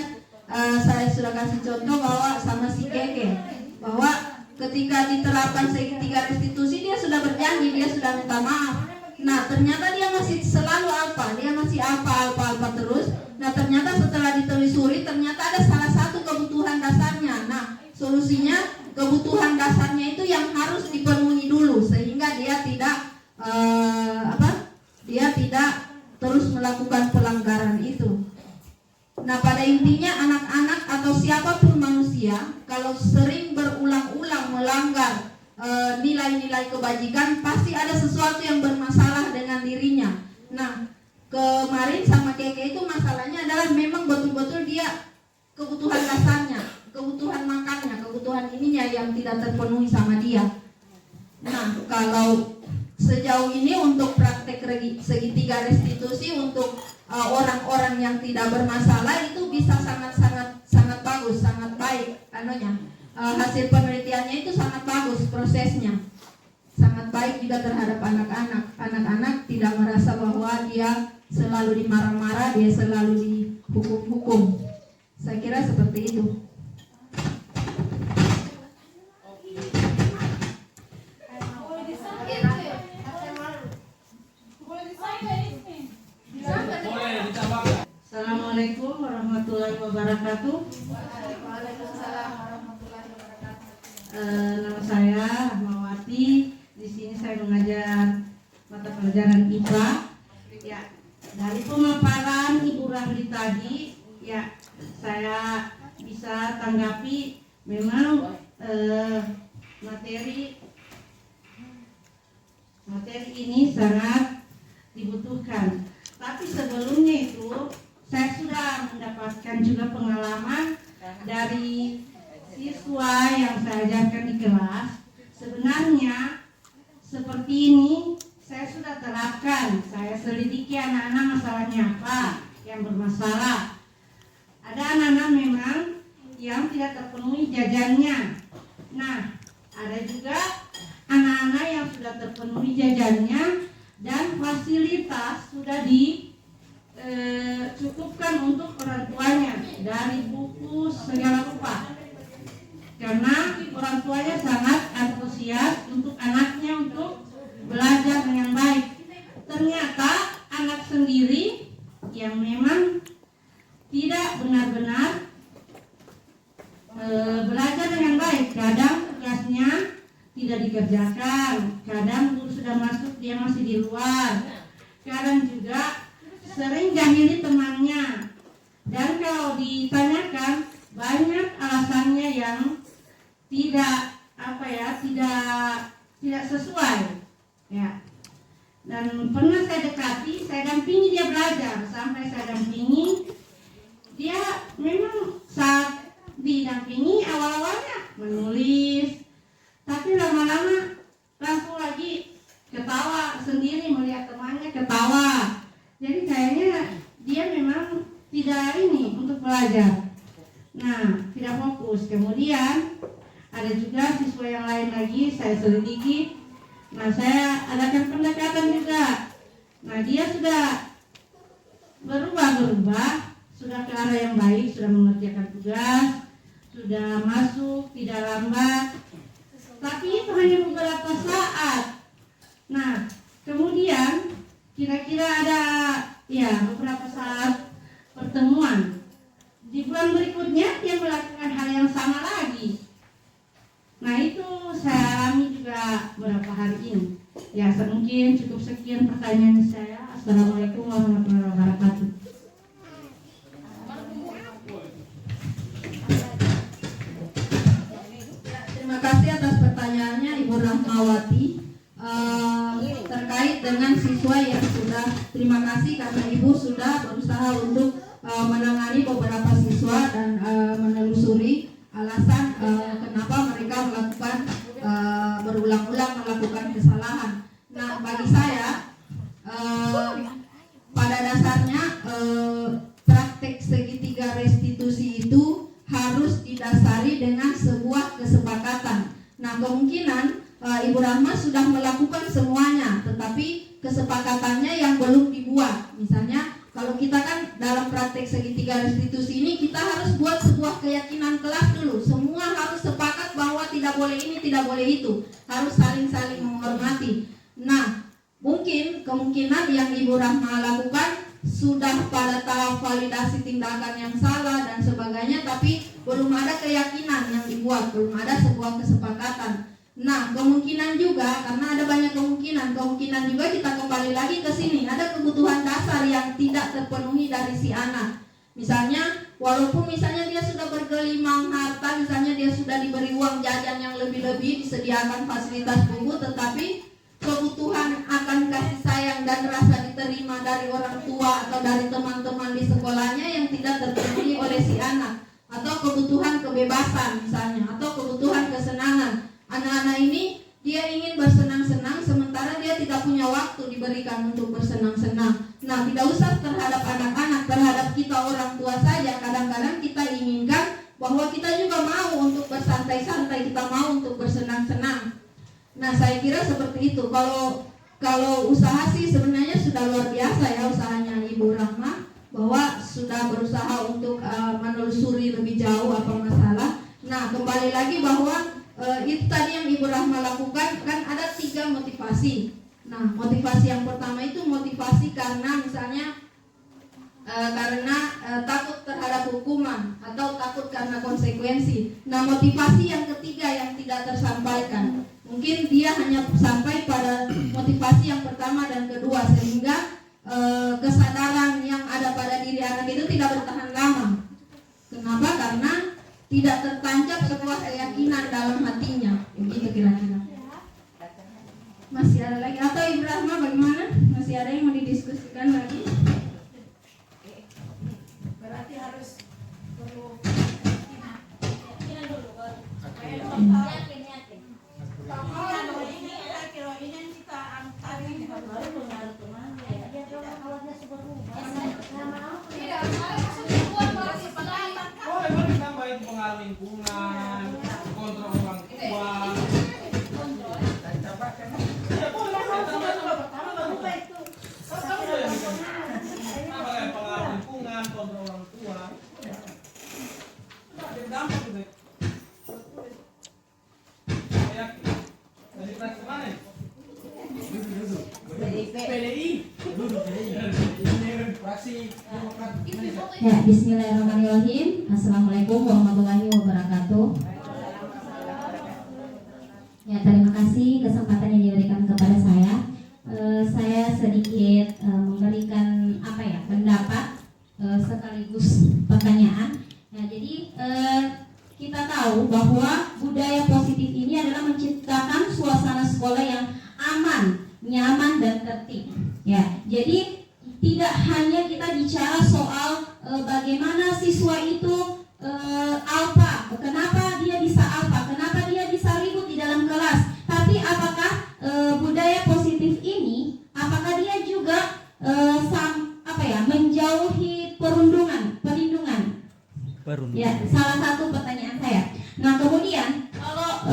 Speaker 1: saya sudah kasih contoh bahwa sama si Keke, bahwa ketika diterapkan segitiga restitusi dia sudah berjanji, dia sudah minta maaf. Nah ternyata dia masih selalu dia masih apa terus. Nah ternyata setelah ditelusuri ternyata ada salah satu kebutuhan dasarnya. Nah solusinya kebutuhan dasarnya itu yang harus dipenuhi dulu sehingga dia tidak dia tidak terus melakukan pelanggaran itu. Nah pada intinya anak-anak atau siapapun manusia kalau sering berulang-ulang melanggar nilai-nilai kebajikan pasti ada sesuatu yang bermasalah dengan dirinya. Nah kemarin sama Keke itu masalahnya adalah memang betul-betul dia kebutuhan dasarnya, kebutuhan makannya, kebutuhan ininya yang tidak terpenuhi sama dia. Nah kalau sejauh ini untuk praktek segitiga restitusi untuk orang-orang yang tidak bermasalah itu bisa sangat bagus, sangat baik hasil penelitiannya itu sangat bagus, prosesnya sangat baik juga terhadap anak-anak. Anak-anak tidak merasa bahwa dia selalu dimarah-marah, dia selalu dihukum-hukum. Saya kira seperti itu.
Speaker 3: Assalamualaikum warahmatullahi wabarakatuh. Nama saya Rahmawati. Di sini saya mengajar mata pelajaran IPA. Ya, dari pemaparan Ibu Rahli tadi, ya saya bisa tanggapi memang materi ini sangat dibutuhkan. Tapi sebelumnya itu saya sudah mendapatkan juga pengalaman dari siswa yang saya ajarkan di kelas. Sebenarnya seperti ini saya sudah terapkan. Saya selidiki anak-anak masalahnya apa yang bermasalah. Ada anak-anak memang yang tidak terpenuhi jajannya. Nah, ada juga anak-anak yang sudah terpenuhi jajannya dan fasilitas sudah cukupkan untuk orang tuanya dari buku segala rupa, karena orang tuanya sangat antusias untuk anaknya untuk belajar dengan baik. Ternyata anak sendiri yang memang tidak benar-benar belajar dengan baik, kadang tugasnya tidak dikerjakan, kadang guru sudah masuk dia masih di luar, kadang juga sering jahili temannya, dan kalau ditanyakan banyak alasannya yang tidak tidak sesuai, ya. Dan pernah saya dekati, saya dampingi dia belajar, sampai saya dampingi dia memang saat didampingi awal-awalnya menulis, tapi lama-lama langsung lagi ketawa sendiri melihat temannya ketawa. Jadi kayaknya dia memang tidak untuk belajar. Nah, tidak fokus. Kemudian ada juga siswa yang lain lagi saya selidiki. Nah, saya adakan pendekatan juga. Nah, dia sudah berubah, sudah ke arah yang baik, sudah mengerjakan tugas, sudah masuk, tidak lambat. Tapi itu hanya beberapa saat. Nah, kemudian kira-kira ada beberapa saat pertemuan. Di bulan berikutnya dia melakukan hal yang sama lagi. Nah, itu saya alami juga beberapa hari ini. Ya, mungkin cukup sekian pertanyaan saya. Assalamualaikum warahmatullahi wabarakatuh.
Speaker 1: Terima kasih atas pertanyaannya Ibu Rahmawati. Terkait dengan siswa yang sudah, terima kasih karena Ibu sudah berusaha untuk menangani beberapa siswa dan menelusuri alasan kenapa mereka melakukan berulang-ulang melakukan kesalahan. Nah, bagi saya pada dasarnya praktek segitiga restitusi itu harus didasari dengan sebuah kesepakatan. Nah, kemungkinan Ibu Rahma sudah melakukan semuanya, tetapi kesepakatannya yang belum dibuat. Misalnya, kalau kita kan dalam praktek segitiga restitusi ini, kita harus buat sebuah keyakinan kelas dulu. Semua harus sepakat bahwa tidak boleh ini, tidak boleh itu. Harus saling-saling menghormati. Nah, mungkin kemungkinan yang Ibu Rahma lakukan sudah pada tahap validasi tindakan yang salah dan sebagainya, tapi belum ada keyakinan yang dibuat, belum ada sebuah kesepakatan. Nah, kemungkinan juga, karena ada banyak kemungkinan juga kita kembali lagi ke sini, ada kebutuhan dasar yang tidak terpenuhi dari si anak. Misalnya, walaupun misalnya dia sudah bergelimang harta, misalnya dia sudah diberi uang jajan yang lebih-lebih, disediakan fasilitas buku, tetapi kebutuhan akan kasih sayang dan rasa diterima dari orang tua atau dari teman-teman di sekolahnya yang tidak terpenuhi oleh si anak, atau kebutuhan kebebasan misalnya, atau kebutuhan kesenangan. Anak-anak ini dia ingin bersenang-senang sementara dia tidak punya waktu diberikan untuk bersenang-senang. Nah, tidak usah terhadap anak-anak, terhadap kita orang tua saja. Kadang-kadang kita inginkan bahwa kita juga mau untuk bersantai-santai, kita mau untuk bersenang-senang. Nah, saya kira seperti itu. Kalau usaha sih sebenarnya sudah luar biasa ya usahanya Ibu Rahma, bahwa sudah berusaha untuk menelusuri lebih jauh apa masalah. Nah, kembali lagi bahwa itu tadi yang Ibu Rahma lakukan, kan ada 3 motivasi. Nah, motivasi yang pertama itu motivasi karena misalnya takut terhadap hukuman atau takut karena konsekuensi. Nah, motivasi yang ketiga yang tidak tersampaikan, mungkin dia hanya sampai pada motivasi yang pertama dan kedua, sehingga kesadaran yang ada pada diri anak itu tidak bertahan lama. Kenapa? Karena tidak tertancap sebuah keyakinan dalam hatinya. Begitu kira-kira. Masih ada lagi atau Ibu Rahma bagaimana? Masih ada yang mau didiskusikan lagi?
Speaker 4: Berarti harus perlu keyakinan dulu baru. Yakin. Kalau ini yang kita angkat ini baru mengaruh kemana ya? Kalau dia sudah
Speaker 5: tambahin pengaruh lingkungan, kontrol orang tua. Ya boleh, tambah itu. Tambah pengaruh lingkungan, kontrol orang tua. Ada dampak gitu. Yakin. Dari fraksi mana? PDI. Fraksi Demokrat.
Speaker 6: Ya, bismillahirrahmanirrahim. Assalamualaikum warahmatullahi wabarakatuh. Ya, terima kasih kesempatan yang diberikan kepada saya. Saya sedikit memberikan pendapat sekaligus pertanyaan. Ya, jadi kita tahu bahwa budaya positif ini adalah menciptakan suasana sekolah yang aman, nyaman dan tertib. Ya, jadi tidak hanya kita bicara soal bagaimana siswa itu alfa, kenapa dia bisa alfa, kenapa dia bisa ribut di dalam kelas, tapi apakah budaya positif ini, apakah dia juga menjauhi perlindungan? Ya, salah satu pertanyaan saya. Nah, kemudian kalau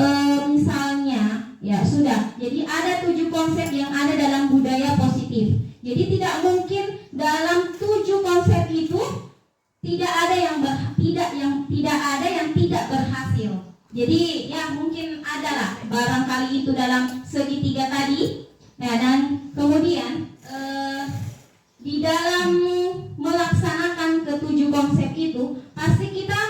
Speaker 6: misalnya ya sudah, jadi ada 7 konsep yang ada dalam budaya positif. Jadi tidak mungkin dalam 7 konsep itu tidak ada yang tidak berhasil. Jadi ya mungkin adalah barangkali itu dalam segitiga tadi. Ya, dan kemudian di dalam melaksanakan ke-7 konsep itu pasti kita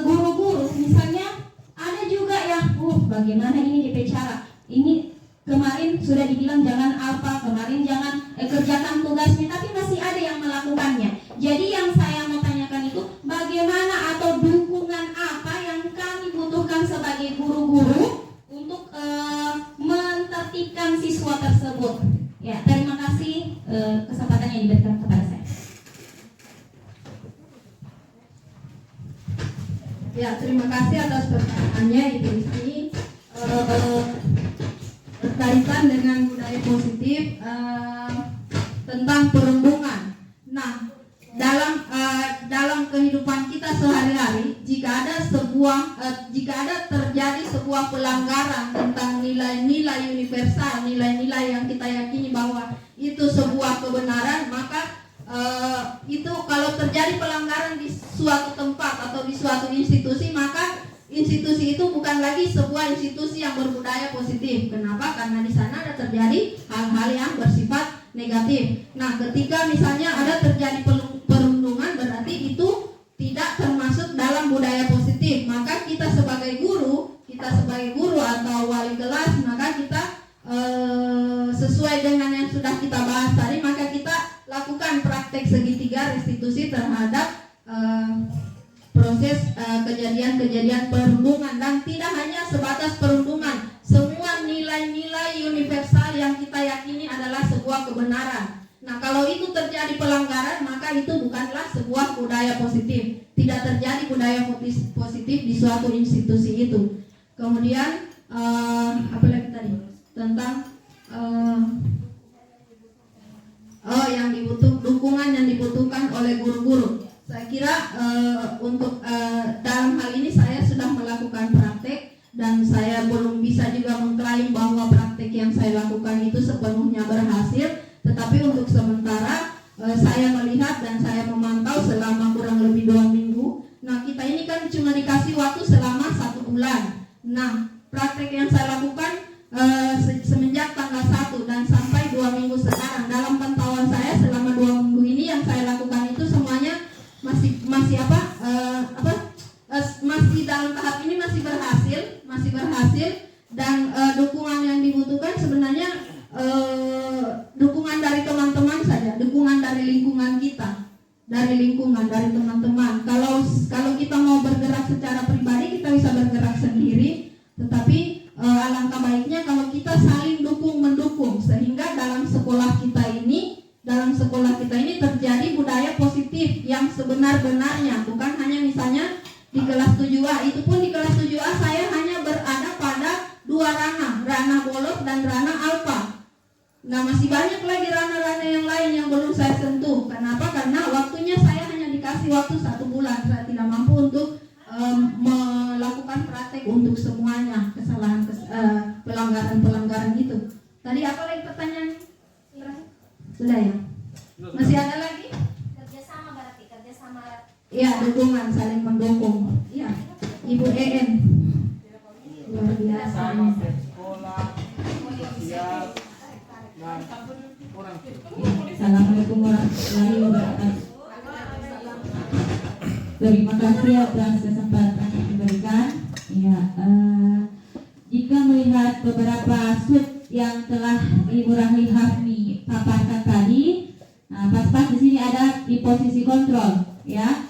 Speaker 6: guru-guru misalnya ada juga ya, bagaimana ini dibicara. Ini kemarin sudah dibilang jangan alfa, kemarin jangan kerjakan tugasnya, tapi masih ada yang melakukannya. Jadi yang saya mau tanyakan itu bagaimana atau dukungan apa yang kami butuhkan sebagai guru-guru untuk menertibkan siswa tersebut. Ya, terima kasih kesempatan yang diberikan kepada saya.
Speaker 1: Ya, terima kasih atas pertanyaannya Ibu Rizky. berkaitan dengan budaya positif tentang perundungan. Nah, dalam kehidupan kita sehari-hari, jika ada terjadi sebuah pelanggaran tentang nilai-nilai universal, nilai-nilai yang kita yakini bahwa itu sebuah kebenaran, maka itu kalau terjadi pelanggaran di suatu tempat atau di suatu institusi, maka institusi itu bukan lagi sebuah institusi yang berbudaya positif. Kenapa? Karena di sana ada terjadi hal-hal yang bersifat negatif. Nah, ketika misalnya ada terjadi perundungan, berarti itu tidak termasuk dalam budaya positif. Maka kita sebagai guru atau wali kelas, maka kita sesuai dengan yang sudah kita bahas tadi, maka kita lakukan praktek segitiga restitusi terhadap proses kejadian-kejadian perundungan, dan tidak hanya sebatas perundungan, semua nilai-nilai universal yang kita yakini adalah sebuah kebenaran. Nah, kalau itu terjadi pelanggaran, maka itu bukanlah sebuah budaya positif. Tidak terjadi budaya positif di suatu institusi itu. Kemudian apa lagi tadi tentang dukungan yang dibutuhkan oleh guru-guru. Saya kira untuk dalam hal ini saya sudah melakukan praktek, dan saya belum bisa juga mengklaim bahwa praktek yang saya lakukan itu sepenuhnya berhasil. Tetapi untuk sementara saya melihat dan saya memantau selama kurang lebih 2 minggu. Nah, kita ini kan cuma dikasih waktu selama 1 bulan. Nah, praktek yang saya lakukan semenjak tanggal 1 dan sampai 2 minggu sekarang, dalam pantauan saya selama 2 minggu ini yang saya lakukan itu semuanya masih dalam tahap ini masih berhasil, dan dukungan yang dibutuhkan sebenarnya dukungan dari teman-teman saja, dukungan dari lingkungan kita, dari teman-teman. Kalau kita mau bergerak secara pribadi, kita bisa bergerak sendiri, tetapi alangkah baiknya kalau kita saling dukung-mendukung, sehingga dalam sekolah kita ini terjadi budaya positif yang sebenar-benarnya, bukan hanya misalnya di kelas 7A. Itu pun di kelas 7A saya hanya berada pada 2 ranah bolos dan ranah alfa. Nah, masih banyak lagi ranah-ranah yang lain yang belum saya sentuh. Kenapa? Karena waktunya saya hanya dikasih waktu 1 bulan. Saya tidak mampu untuk melakukan praktek untuk semuanya kesalahan pelanggaran itu. Tadi apa lagi pertanyaan? Sudah ya? Masih ada lagi?
Speaker 4: Kerjasama berarti, kerjasama.
Speaker 1: Ya, dukungan, saling mendukung. Ya, Ibu EN. Luar biasa.
Speaker 5: Sama sekolah, sosial, dan orang.
Speaker 6: Assalamualaikum warahmatullahi wabarakatuh. Terima kasih atas kesempatan yang diberikan. Ya, jika melihat beberapa sud yang telah Ibu Rahli Hafni paparkan tadi, pas-pas di sini ada di posisi kontrol, ya.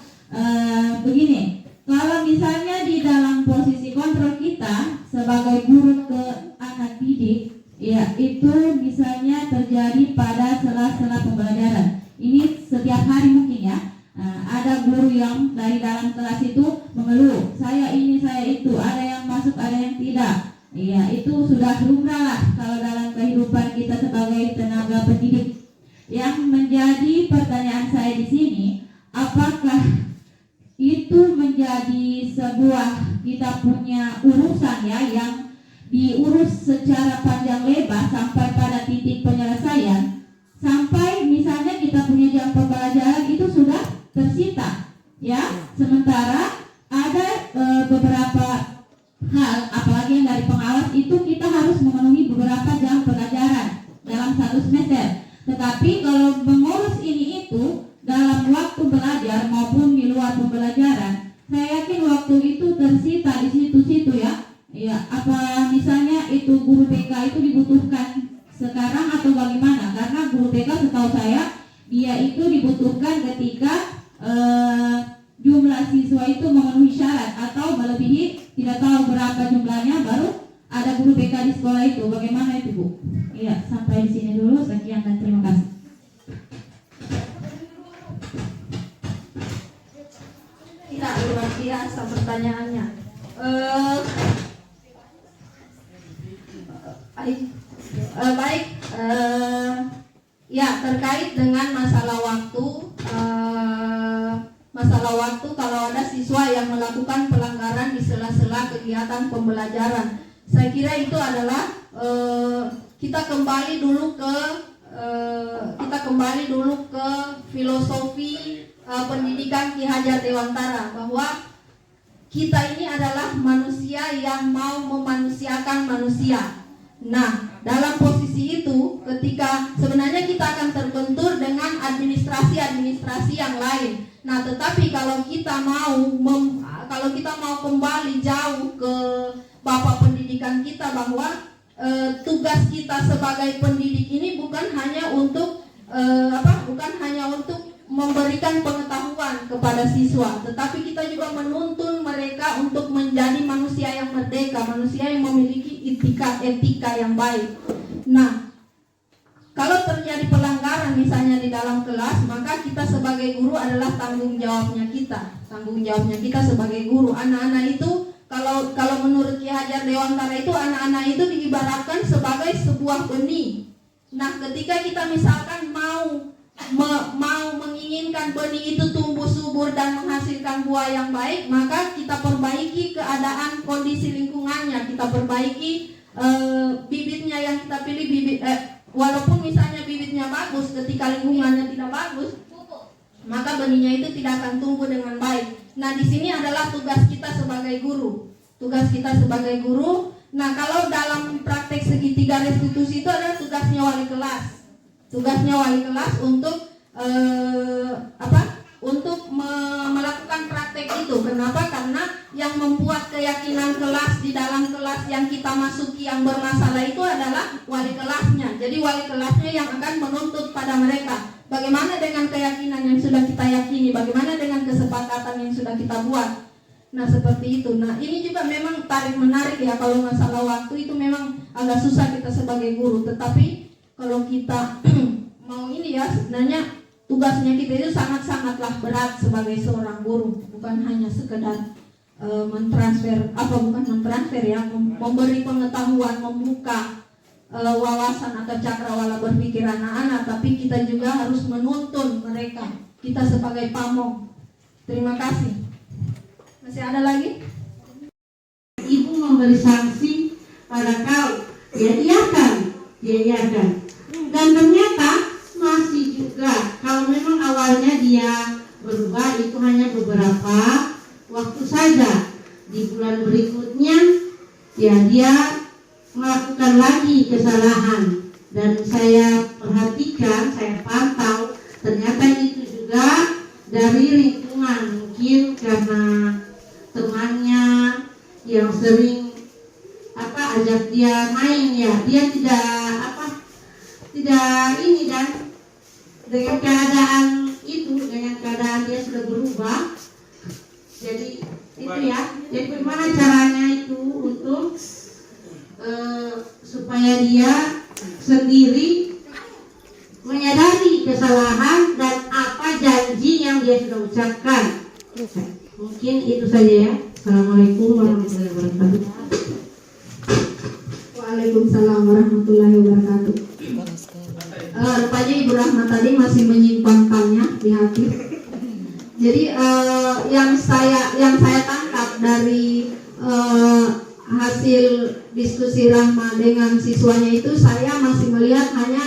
Speaker 6: Begini, kalau misalnya di dalam posisi kontrol kita sebagai guru ke anak didik, ya, itu misalnya terjadi pada sela-sela pembelajaran. Ini setiap hari mungkin ya. Ada guru yang dari dalam kelas itu mengeluh, saya ini, saya itu, ada yang masuk, ada yang tidak. Iya, itu sudah lumrah lah kalau dalam kehidupan kita sebagai tenaga pendidik. Yang menjadi pertanyaan saya di sini, apakah itu menjadi sebuah kita punya urusan ya yang diurus secara panjang lebar sampai pada titik penyelesaian, sampai misalnya kita punya jam pembelajaran itu sudah tersita, ya. Sementara ada beberapa hal, apalagi yang dari pengawas itu kita harus memenuhi beberapa jam pelajaran dalam 1 semester. Tetapi kalau mengurus ini itu dalam waktu belajar maupun di luar pembelajaran, saya yakin waktu itu tersita di situ-situ ya. Ya, apa misalnya itu guru BK itu dibutuhkan sekarang atau bagaimana? Karena guru BK setahu saya dia itu dibutuhkan ketika jumlah siswa itu memenuhi syarat atau melebihi, tidak tahu berapa jumlahnya, baru ada guru BK di sekolah itu. Bagaimana itu, Bu? Iya, sampai di sini dulu. Sekian dan terima kasih.
Speaker 1: Ya, luar biasa pertanyaannya. Ya, terkait dengan masalah waktu kalau ada siswa yang melakukan pelanggaran di sela-sela kegiatan pembelajaran, saya kira itu adalah kita kembali dulu ke filosofi pendidikan Ki Hajar Dewantara, bahwa kita ini adalah manusia yang mau memanusiakan manusia. Nah, dalam posisi itu, ketika sebenarnya kita akan terbentur dengan administrasi yang lain. Nah, tetapi kalau kita mau kembali jauh ke bapak pendidikan kita, bahwa tugas kita sebagai pendidik ini bukan hanya untuk memberikan pengetahuan kepada siswa, tetapi kita juga menuntun mereka untuk menjadi manusia yang merdeka, manusia yang memiliki etika yang baik. Nah, kalau terjadi pelanggaran misalnya di dalam kelas, maka kita sebagai guru adalah tanggung jawabnya kita sebagai guru. Anak-anak itu kalau menurut Ki Hajar Dewantara itu, anak-anak itu diibaratkan sebagai sebuah benih. Nah, ketika kita misalkan mau menginginkan benih itu tumbuh subur dan menghasilkan buah yang baik, maka kita perbaiki keadaan kondisi lingkungannya, kita perbaiki bibitnya yang kita pilih, walaupun misalnya bibitnya bagus, ketika lingkungannya tidak bagus, maka benihnya itu tidak akan tumbuh dengan baik. Nah, di sini adalah tugas kita sebagai guru. Nah, kalau dalam praktek segitiga restitusi itu adalah tugasnya wali kelas. Untuk melakukan praktek itu. Kenapa? Karena yang membuat keyakinan kelas di dalam kelas yang kita masuki yang bermasalah itu adalah wali kelasnya. Jadi wali kelasnya yang akan menuntut pada mereka. Bagaimana dengan keyakinan yang sudah kita yakini? Bagaimana dengan kesepakatan yang sudah kita buat? Nah, seperti itu. Nah, ini juga memang tarik menarik ya. Kalau masalah waktu itu memang agak susah kita sebagai guru. Tetapi kalau kita mau ini ya, sebenarnya tugasnya kita itu sangat-sangatlah berat sebagai seorang guru. Bukan hanya sekedar memberi pengetahuan, membuka wawasan atau cakrawala berpikir anak-anak, tapi kita juga harus menuntun mereka. Kita sebagai pamong. Terima kasih. Masih ada lagi?
Speaker 3: Ibu memberi sanksi pada kau, dia iakan. Dan ternyata masih juga, kalau memang awalnya dia berubah, itu hanya beberapa waktu saja. Di bulan berikutnya ya dia melakukan lagi kesalahan, dan saya perhatikan, saya pantau, ternyata itu juga dari lingkungan, mungkin karena temannya yang sering ajak dia main, ya dia tidak ini, dan dengan keadaan dia sudah berubah. Jadi itu ya, jadi bagaimana caranya itu untuk supaya dia sendiri menyadari kesalahan dan apa janji yang dia sudah ucapkan. Mungkin itu saja ya. Assalamualaikum warahmatullahi wabarakatuh.
Speaker 1: Waalaikumsalam warahmatullahi wabarakatuh. Rupanya Ibu Rahma tadi masih menyimpankannya di hati. Jadi yang saya tangkap dari hasil diskusi Rahma dengan siswanya itu, saya masih melihat hanya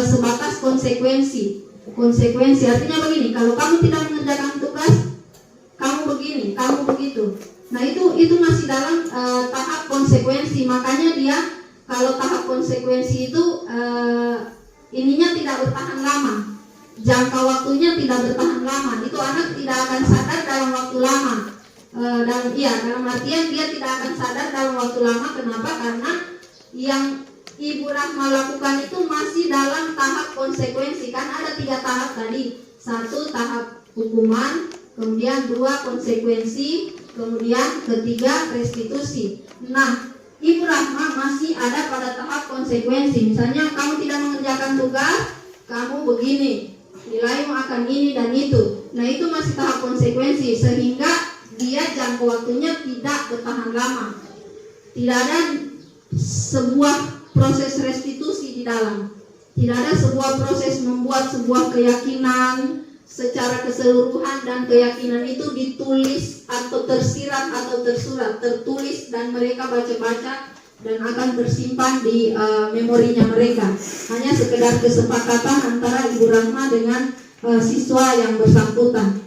Speaker 1: sebatas konsekuensi. Artinya begini, kalau kamu tidak mengerjakan tugas, kamu begini, kamu begitu. Nah, itu masih dalam tahap konsekuensi. Makanya dia kalau tahap konsekuensi itu ininya tidak bertahan lama, jangka waktunya tidak bertahan lama. Itu anak tidak akan sadar dalam waktu lama. Dalam artian dia tidak akan sadar dalam waktu lama. Kenapa? Karena yang Ibu Rahma lakukan itu masih dalam tahap konsekuensi. Kan ada 3 tahap tadi. 1 tahap hukuman, kemudian 2 konsekuensi, kemudian 3 restitusi. Nah, Ibu Rahma masih ada pada tahap konsekuensi. Misalnya kamu tidak mengerjakan tugas, kamu begini, nilaimu akan ini dan itu. Nah, itu masih tahap konsekuensi, sehingga dia jangka waktunya tidak bertahan lama. Tidak ada sebuah proses restitusi di dalam. Tidak ada sebuah proses membuat sebuah keyakinan secara keseluruhan dan keyakinan itu ditulis atau tersirat atau tersurat, tertulis dan mereka baca-baca dan akan tersimpan di memorinya mereka. Hanya sekedar kesepakatan antara Ibu Rahma dengan siswa yang bersangkutan.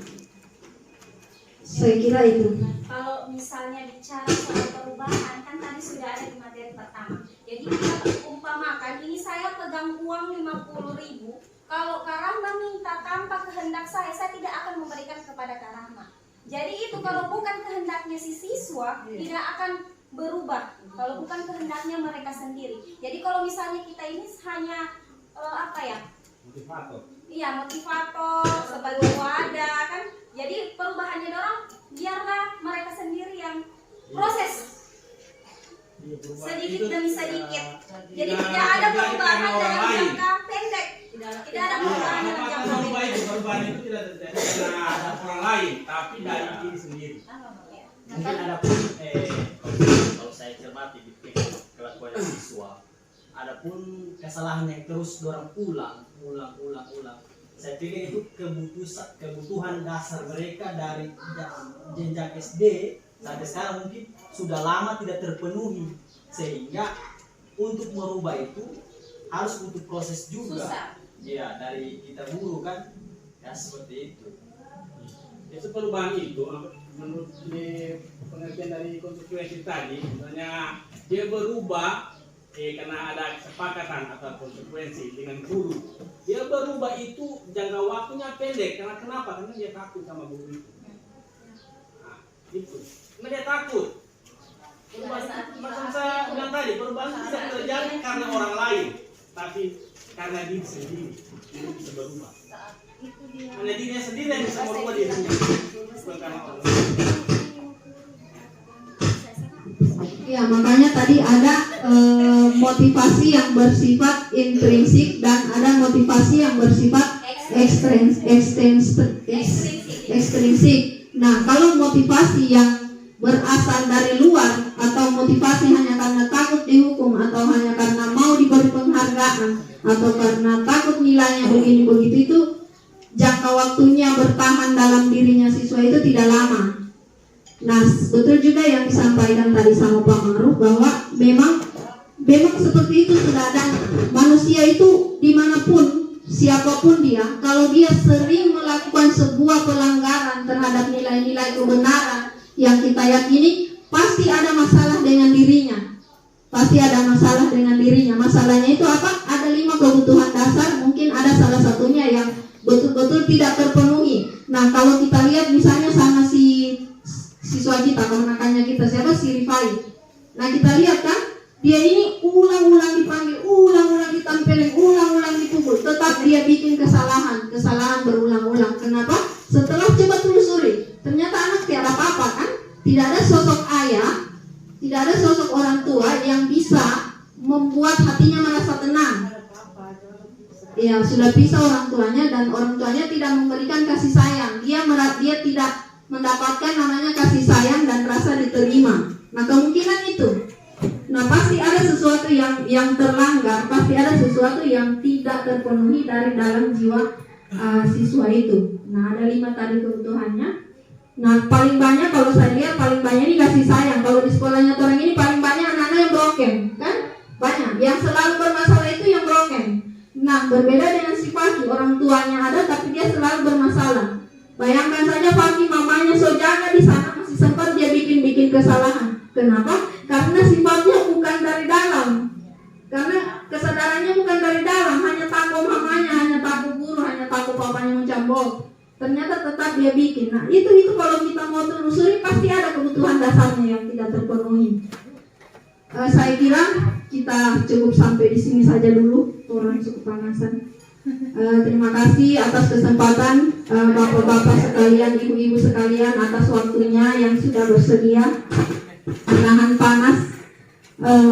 Speaker 1: Saya kira itu.
Speaker 7: Kalau misalnya bicara soal perubahan, kan tadi sudah ada di materi pertama. Jadi kita umpamakan ini saya pegang uang 50.000. Kalau Kak Rahma minta tanpa kehendak saya tidak akan memberikan kepada Kak Rahma. Jadi itu kalau bukan kehendaknya si siswa, tidak akan berubah. Kalau bukan kehendaknya mereka sendiri. Jadi kalau misalnya kita ini hanya
Speaker 5: Motivator.
Speaker 7: Iya, motivator sebagai wadah kan. Jadi perubahannya dorong biarlah mereka sendiri yang proses sedikit demi sedikit. Jadi tidak ada perubahan dalam jangka pendek. Tidak ada perubahan dalam jangka pendek.
Speaker 5: Perubahan itu tidak terjadi karena orang lain, tapi dari diri sendiri.
Speaker 8: Mungkin ada pun kalau saya cermati di kelakuan siswa, ada pun kesalahan yang terus dorang ulang. Saya pikir itu kebutuhan dasar mereka dari jenjang SD sampai sekarang mungkin sudah lama tidak terpenuhi, sehingga untuk merubah itu harus butuh proses juga.
Speaker 7: Susah.
Speaker 8: Ya, dari kita guru kan, ya seperti itu.
Speaker 5: Itu perubahan itu menurut pengertian dari konsekuensi tadi, misalnya dia berubah karena ada kesepakatan atau konsekuensi dengan guru. Dia berubah itu jangka waktunya pendek. Karena kenapa? Karena dia takut sama guru itu. Nah, itu. Karena dia takut. Perubahan, macam saya bilang tadi, perubahan tidak terjadi karena orang lain, tapi karena diri sendiri. Dia bisa berubah. Karena dirinya sendiri yang bisa merubah dirinya. Bukan karena orang lain.
Speaker 1: Ya, makanya tadi ada motivasi yang bersifat intrinsik dan ada motivasi yang bersifat ekstrinsik. Nah, kalau motivasi yang berasal dari luar atau motivasi hanya karena takut dihukum atau hanya karena mau diberi penghargaan atau karena takut nilainya begini begitu, itu jangka waktunya bertahan dalam dirinya siswa itu tidak lama. Nah, betul juga yang disampaikan tadi sama Pak Ma'ruf bahwa memang seperti itu sudah ada. Manusia itu dimanapun, siapapun dia, kalau dia sering melakukan sebuah pelanggaran terhadap nilai-nilai kebenaran yang kita yakini, pasti ada masalah dengan dirinya. Pasti ada masalah dengan dirinya. Masalahnya itu apa? Ada 5 kebutuhan dasar, mungkin ada salah satunya yang betul-betul tidak terpenuhi. Nah, kalau kita lihat misalnya sama siswa kita, kemenakannya kita, siapa? Si Rifai. Nah, kita lihat kan, dia ini ulang-ulang dipanggil, ulang-ulang ditampilin, ulang-ulang dipukul, tetap dia bikin kesalahan berulang-ulang. Kenapa? Setelah coba telusuri, ternyata anak tiada apa-apa kan? Tidak ada sosok ayah, tidak ada sosok orang tua yang bisa membuat hatinya merasa tenang. Ya, sudah pisah orang tuanya dan orang tuanya tidak memberikan kasih sayang. Dia tidak mendapatkan namanya kasih sayang dan rasa diterima. Nah, kemungkinan itu. Nah, pasti ada sesuatu yang terlanggar, pasti ada sesuatu yang tidak terpenuhi dari dalam jiwa siswa itu. Nah, ada 5 tadi kebutuhannya. Nah, paling banyak kalau saya lihat paling banyak ini kasih sayang. Kalau di sekolahnya orang ini paling banyak anak-anak yang broken, kan? Banyak. Yang selalu bermasalah itu yang broken. Nah, berbeda dengan si Faki, orang tuanya ada tapi dia selalu bermasalah. Bayangkan saja Faki, mamanya so jaga di sana, masih sempat dia bikin kesalahan. Kenapa? Karena sifatnya bukan dari dalam. Karena kesadarannya bukan dari dalam, hanya takut mamanya, hanya takut guru, hanya takut papanya mencambok. Ternyata tetap dia bikin. Nah, itu kalau kita mau telusuri pasti ada kebutuhan dasarnya yang tidak terpenuhi. Saya kira kita cukup sampai di sini saja dulu. Orang cukup panasan. Terima kasih atas kesempatan bapak-bapak sekalian, ibu-ibu sekalian, atas waktunya yang sudah bersedia menahan panas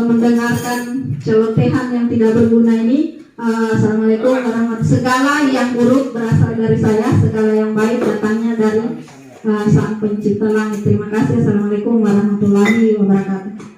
Speaker 1: mendengarkan celotehan yang tidak berguna ini. Assalamualaikum warahmatullahi wabarakatuh. Segala yang buruk berasal dari saya, segala yang baik datangnya dari Sang Pencipta Langit. Terima kasih. Assalamualaikum warahmatullahi wabarakatuh.